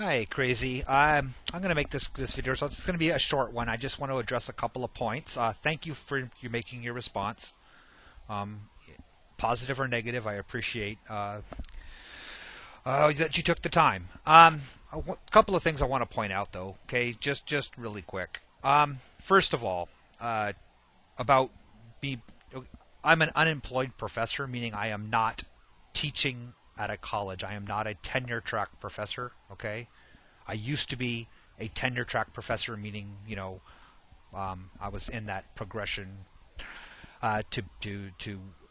Hi, Krazie. I'm going to make this video, so it's going to be a short one. I just want to address a couple of points. Thank you for you making your response, um, positive or negative. I appreciate that you took the time. A couple of things I want to point out, though. Okay, just really quick. First of all, about me, I'm an unemployed professor, meaning I am not teaching at a college. I am not a tenure track professor, okay? I used to be a tenure track professor, meaning, I was in that progression to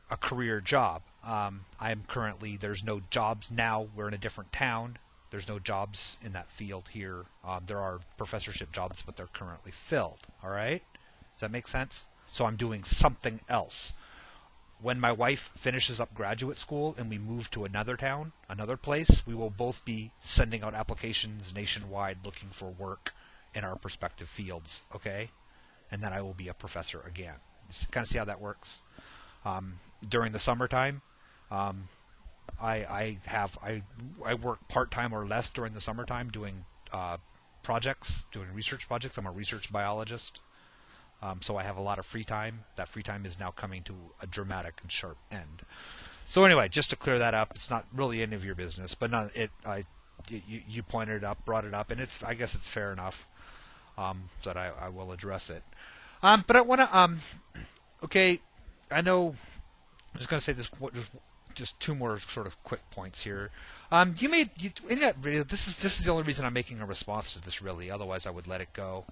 a career job. I am currently, there's no jobs now. We're in a different town. There's no jobs in that field here. There are professorship jobs, but they're currently filled, all right? Does that make sense? So I'm doing something else. When my wife finishes up graduate school and we move to another town, another place, we will both be sending out applications nationwide looking for work in our respective fields, okay? And then I will be a professor again. Just kind of see how that works. During the summertime, I work part-time or less during the summertime doing projects, doing research projects. I'm a research biologist. So I have a lot of free time. That free time is now coming to a dramatic and sharp end. So anyway, just to clear that up, it's not really any of your business, but you pointed it up, brought it up, and I guess it's fair enough that I will address it. But I want to, okay, I know I'm just going to say this, just two more sort of quick points here. In that video, this is the only reason I'm making a response to this, really. Otherwise, I would let it go.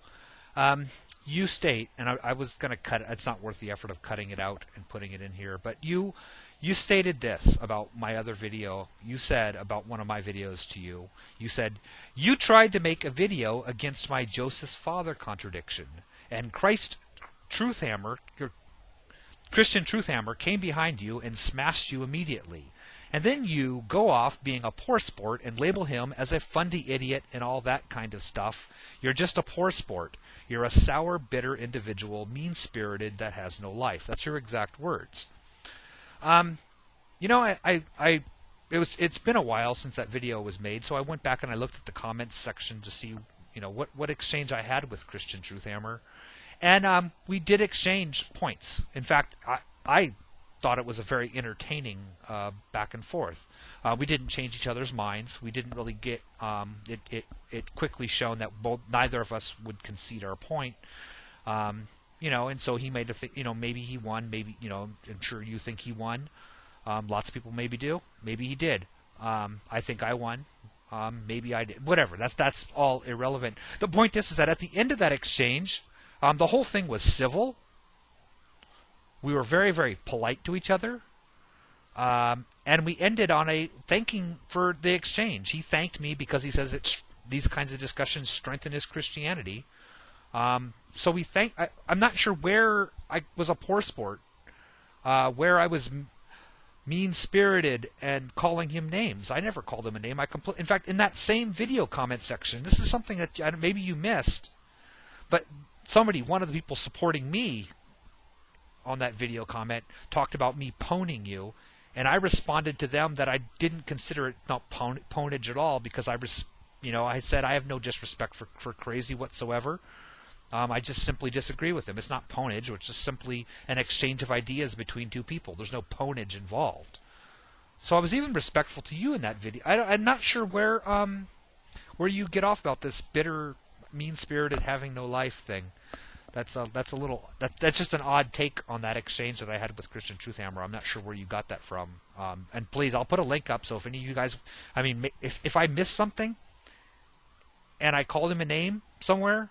You state, and I was going to cut it. It's not worth the effort of cutting it out and putting it in here. But you stated this about my other video. You said about one of my videos to you. You said, you tried to make a video against my Joseph's father contradiction. And ChristianTruthHammer came behind you and smashed you immediately. And then you go off being a poor sport and label him as a fundy idiot and all that kind of stuff. You're just a poor sport. You're a sour, bitter individual, mean-spirited, that has no life. That's your exact words. It's been a while since that video was made, so I went back and I looked at the comments section to see, what exchange I had with ChristianTruthHammer. And we did exchange points. In fact, I thought it was a very entertaining back and forth. We didn't change each other's minds. We didn't really get it quickly shown that neither of us would concede our point. And so he made maybe he won, maybe I'm sure you think he won. Lots of people maybe do. Maybe he did. I think I won. Maybe I did. Whatever. That's all irrelevant. The point is that at the end of that exchange, the whole thing was civil. We were very, very polite to each other, and we ended on a thanking for the exchange. He thanked me because he says these kinds of discussions strengthen his Christianity. So we I'm not sure where I was a poor sport, where I was mean-spirited and calling him names. I never called him a name. In fact, in that same video comment section, this is something that maybe you missed, but one of the people supporting me on that video comment talked about me poning you, and I responded to them that I didn't consider it not ponage at all, because I said I have no disrespect for Krazie whatsoever. I just simply disagree with him. It's not ponage, it's just simply an exchange of ideas between two people. There's no ponage involved. So I was even respectful to you in that video. I'm not sure where you get off about this bitter, mean-spirited, having no life thing. That's just an odd take on that exchange that I had with ChristianTruthHammer. I'm not sure where you got that from. And please, I'll put a link up, so if any of you guys, if I missed something and I called him a name somewhere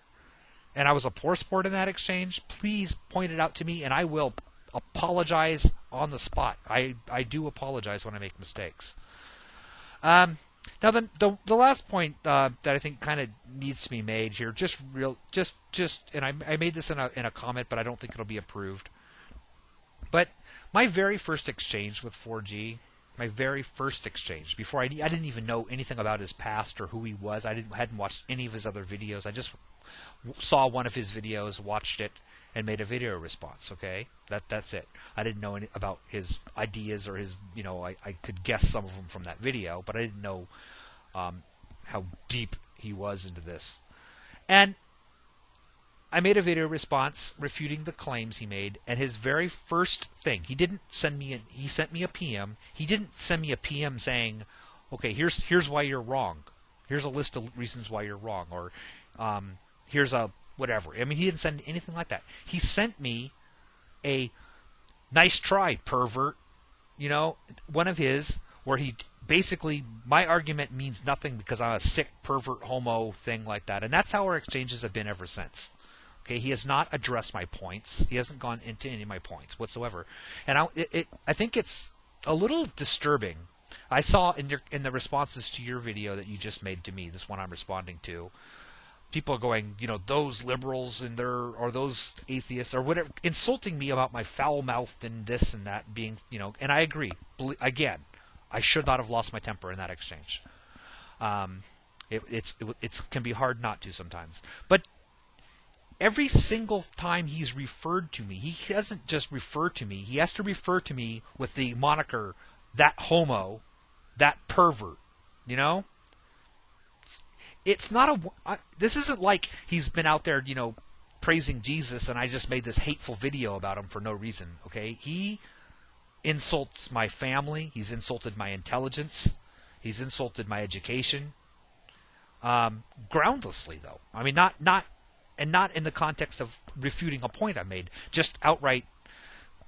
and I was a poor sport in that exchange, please point it out to me and I will apologize on the spot. I do apologize when I make mistakes. Now, the last point that I think kind of needs to be made here, and I made this in a comment, but I don't think it'll be approved. But my very first exchange with 4G, before I didn't even know anything about his past or who he was. I hadn't watched any of his other videos. I just saw one of his videos, watched it, and made a video response. Okay, that's it. I didn't know any about his ideas or his, I could guess some of them from that video, but I didn't know how deep he was into this. And I made a video response refuting the claims he made, and his very first thing, he sent me a PM. He didn't send me a PM saying, okay, here's why you're wrong. Here's a list of reasons why you're wrong, or here's a whatever. I mean, he didn't send anything like that. He sent me a nice try, pervert, one of his, where he basically, my argument means nothing because I'm a sick pervert homo thing like that. And that's how our exchanges have been ever since. Okay, he has not addressed my points. He hasn't gone into any of my points whatsoever. And I think it's a little disturbing. I saw in the responses to your video that you just made to me, this one I'm responding to, people are going, those liberals or those atheists or whatever, insulting me about my foul mouth and this and that being, and I agree. Again, I should not have lost my temper in that exchange. It can be hard not to sometimes. But every single time he's referred to me, he doesn't just refer to me. He has to refer to me with the moniker, that homo, that pervert, It's not this isn't like he's been out there, praising Jesus and I just made this hateful video about him for no reason, okay? He insults my family. He's insulted my intelligence. He's insulted my education. Groundlessly, though. I mean, not in the context of refuting a point I made. Just outright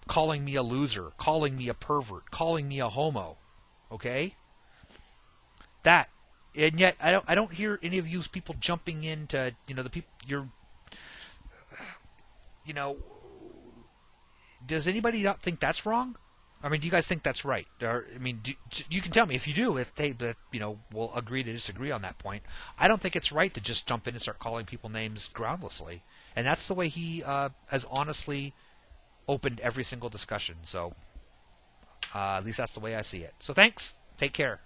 calling me a loser, calling me a pervert, calling me a homo. Okay? That, and yet I don't hear any of you people jumping into, the people does anybody not think that's wrong? I mean, do you guys think that's right? Or, I mean, you can tell me if you do. If they, we'll agree to disagree on that point. I don't think it's right to just jump in and start calling people names groundlessly, and that's the way he has honestly opened every single discussion. So, at least that's the way I see it. So, thanks. Take care.